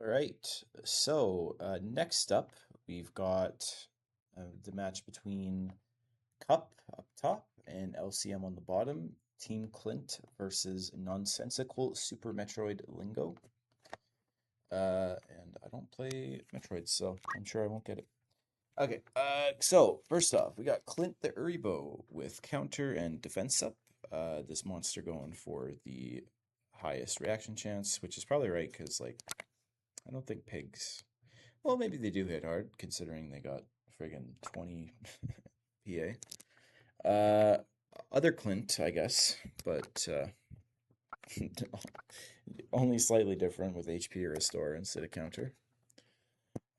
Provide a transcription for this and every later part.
All right. So next up, we've got the match between Cup up top and LCM on the bottom. Team Clint versus Nonsensical Super Metroid Lingo. And I don't play Metroid, so I'm sure I won't get it. Okay. So first off, we got Clint the Uribo with counter and defense up. This monster going for the highest reaction chance, which is probably right because like I don't think pigs. Well, maybe they do hit hard considering they got friggin' 20 PA. Other Clint, I guess, but only slightly different with HP restore instead of counter.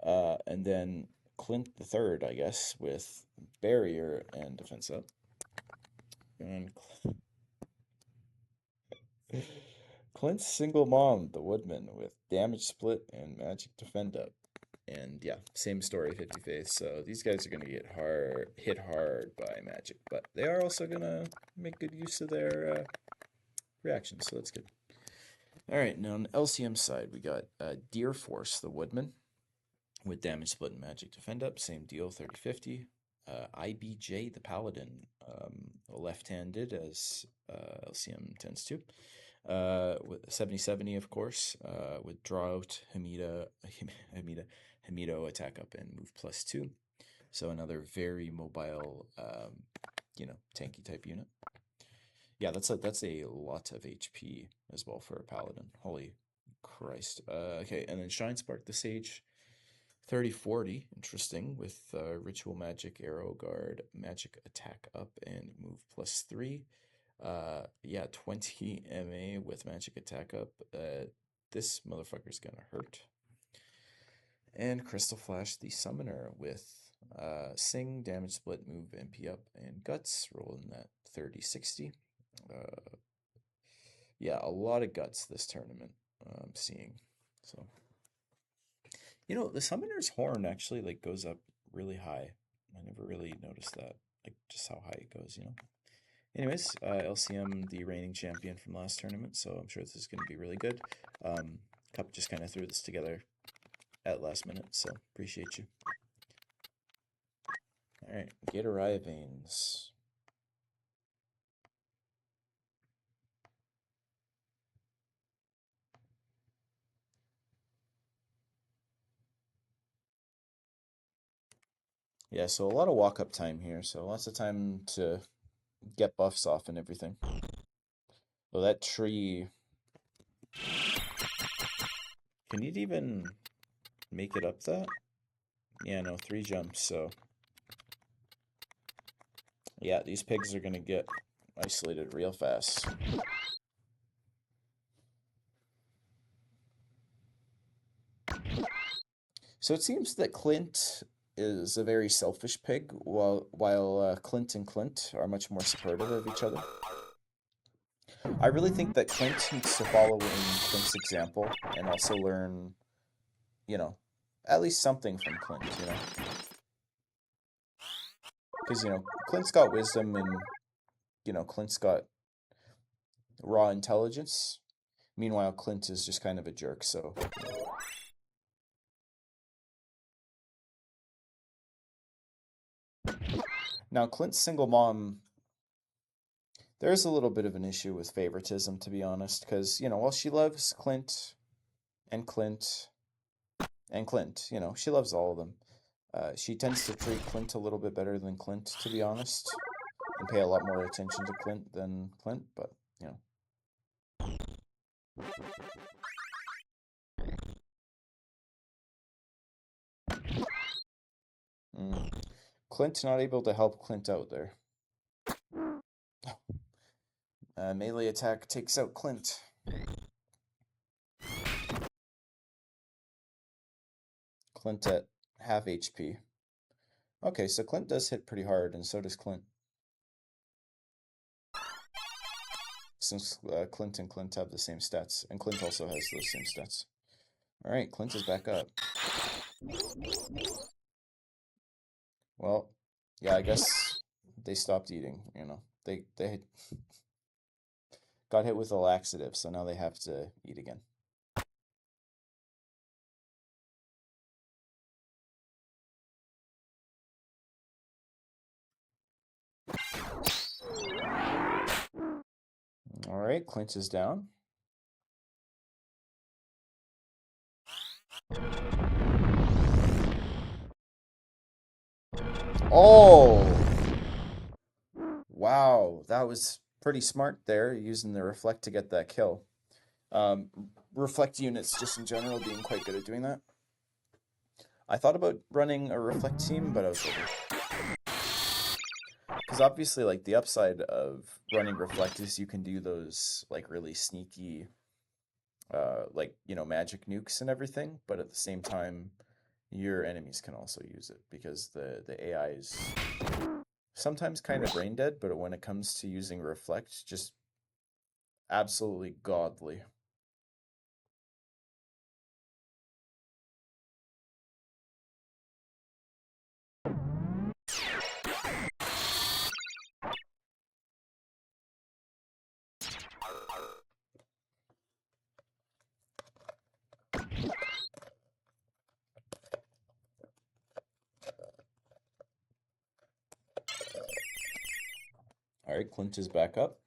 And then Clint the third, I guess, with barrier and defense up. And Clint's single mom, the woodman, with damage split and magic defend up. And yeah, same story, 50 faith. So these guys are gonna get hit hard by magic, but they are also gonna make good use of their reactions. So that's good. All right, now on the LCM side, we got Deer Force, the woodman, with damage split and magic defend up. Same deal, 30-50. IBJ, the paladin, left-handed as LCM tends to. With 70-70, of course, with draw out, Hamido attack up and move +2. So another very mobile, tanky type unit. Yeah, that's a lot of HP as well for a paladin. Holy Christ. Okay, and then Shine Spark the Sage, 30-40, interesting, with Ritual Magic, Arrow Guard, Magic Attack up and move +3. Yeah, 20 MA with Magic Attack up. This motherfucker's gonna hurt. And Crystal Flash the Summoner with Sing, Damage Split, Move, MP up, and Guts, rolling that 30-60. Yeah, a lot of Guts this tournament I'm seeing. So, the Summoner's Horn actually like goes up really high. I never really noticed that, like just how high it goes. Anyways, LCM, the reigning champion from last tournament, so I'm sure this is going to be really good. Cup just kind of threw this together at last minute, so appreciate you. All right, Gatoraya Veins. Yeah, so a lot of walk-up time here, so lots of time to get buffs off and everything. Well, that tree... Can it even make it up that? Yeah, no, 3 jumps, so... Yeah, these pigs are gonna get isolated real fast. So it seems that Clint is a very selfish pig, while Clint and Clint are much more supportive of each other. I really think that Clint needs to follow in Clint's example and also learn, you know, at least something from Clint, Because, Clint's got wisdom and, Clint's got raw intelligence. Meanwhile, Clint is just kind of a jerk, so... Now, Clint's single mom, there's a little bit of an issue with favoritism, to be honest, because, while she loves Clint and Clint and Clint, she loves all of them. She tends to treat Clint a little bit better than Clint, to be honest, and pay a lot more attention to Clint than Clint, but, Mm. Clint not able to help Clint out there. Melee attack takes out Clint. Clint at half HP. Okay, so Clint does hit pretty hard, and so does Clint. Since Clint and Clint have the same stats, and Clint also has those same stats. Alright, Clint is back up. Well, yeah, I guess they stopped eating, They got hit with a laxative, so now they have to eat again. All right, Clint is down. Oh! Wow, that was pretty smart there, using the reflect to get that kill. Reflect units just in general being quite good at doing that. I thought about running a reflect team, but I was like, because obviously, like, the upside of running reflect is you can do those like really sneaky, like, you know, magic nukes and everything, but at the same time, your enemies can also use it because the AI is sometimes kind of brain dead, but when it comes to using reflect, just absolutely godly. All right, Clint is back up.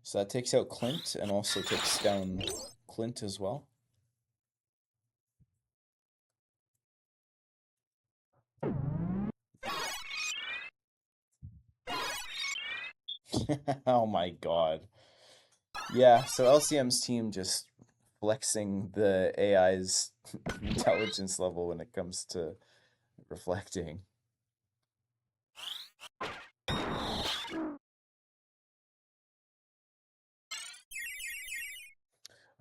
So that takes out Clint and also takes down Clint as well. Oh my god. Yeah, so LCM's team just flexing the AI's intelligence level when it comes to reflecting.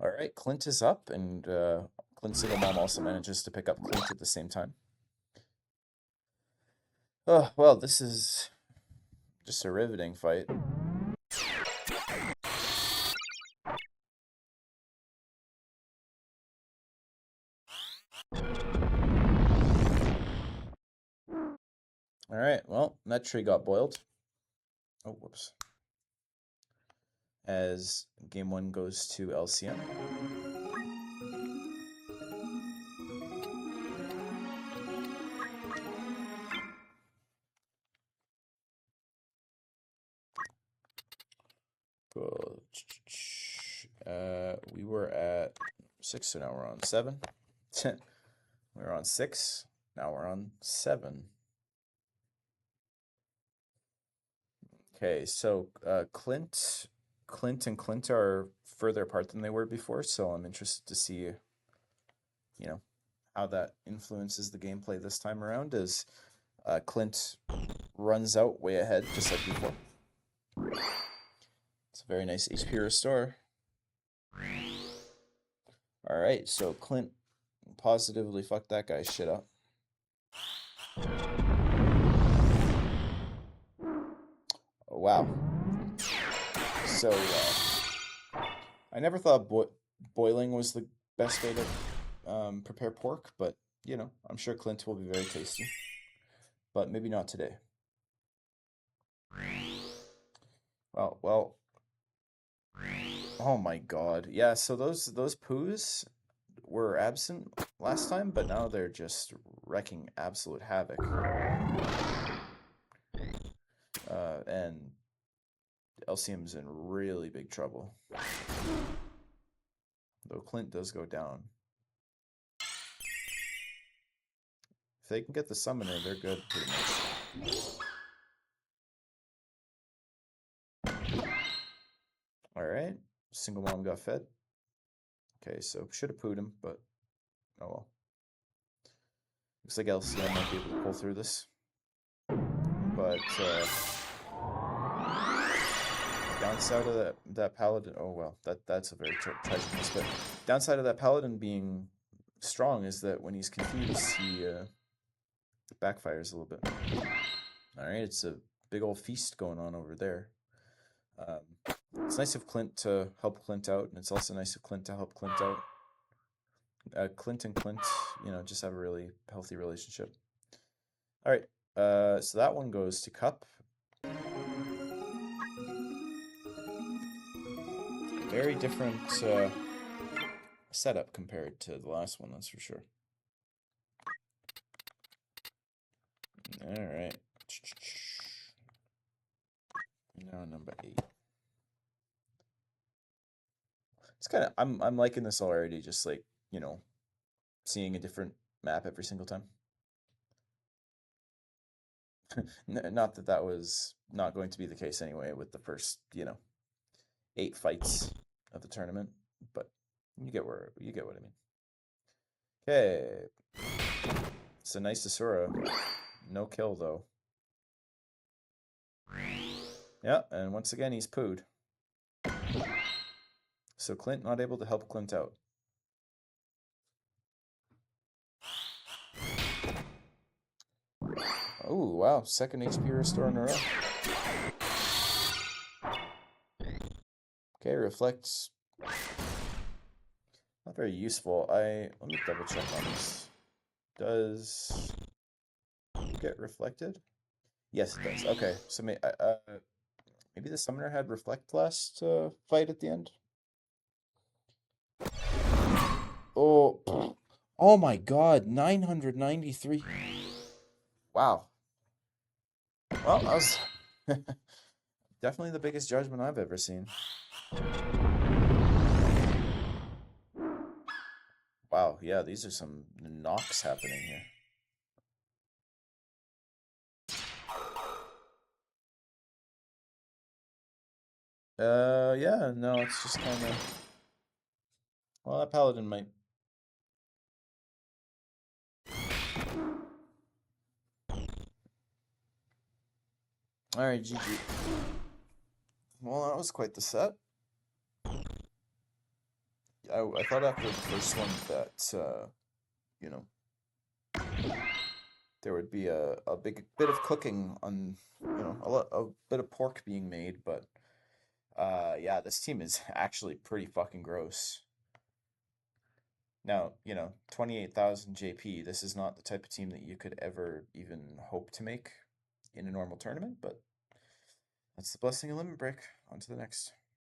All right, Clint is up, and Clint Single Mom also manages to pick up Clint at the same time. Oh, well, this is just a riveting fight. All right, well, that tree got boiled. Oh, whoops. As game one goes to LCM. We were at 6, so now we're on 7. We were on 6, now we're on 7. Okay, so Clint and Clint are further apart than they were before, so I'm interested to see, you know, how that influences the gameplay this time around as Clint runs out way ahead, just like before. It's a very nice HP restore. All right, so Clint positively fucked that guy's shit up. Oh, wow. So, I never thought boiling was the best way to prepare pork, but, you know, I'm sure Clint will be very tasty. But maybe not today. Well, oh my god. Yeah, so those poos were absent last time, but now they're just wrecking absolute havoc. And LCM's in really big trouble. Though Clint does go down. If they can get the summoner, they're good pretty much. Alright. Single mom got fed. Okay, so should have pooed him, but oh well. Looks like LCM might be able to pull through this. But downside of that paladin, oh well, that's a very tragic miss. But downside of that paladin being strong is that when he's confused, he backfires a little bit. All right, it's a big old feast going on over there. It's nice of Clint to help Clint out, and it's also nice of Clint to help Clint out. Clint and Clint, you know, just have a really healthy relationship. All right, so that one goes to Cup. Very different setup compared to the last one, that's for sure. All right. number 8. It's kind of I'm liking this already, just like, seeing a different map every single time. Not that that was not going to be the case anyway with the first, 8 fights of the tournament, but you get what I mean. Okay. It's a nice Asura. No kill though. Yeah, and once again he's pooed. So Clint not able to help Clint out. Oh, wow. Second HP restore in a row. Okay, reflects. Not very useful. Let me double check on this. Does get reflected? Yes, it does. Okay, so maybe the summoner had reflect last fight at the end. Oh, oh my God, 993. Wow. Well, that was definitely the biggest judgment I've ever seen. Wow, yeah, these are some knocks happening here. Yeah, no, it's just kind of. Well, that paladin might. All right, GG. Well, that was quite the set. I thought after the first one that, you know, there would be a big bit of cooking on, a bit of pork being made, but yeah, this team is actually pretty fucking gross. Now, 28,000 JP, this is not the type of team that you could ever even hope to make in a normal tournament, but that's the blessing of Limit Break. On to the next.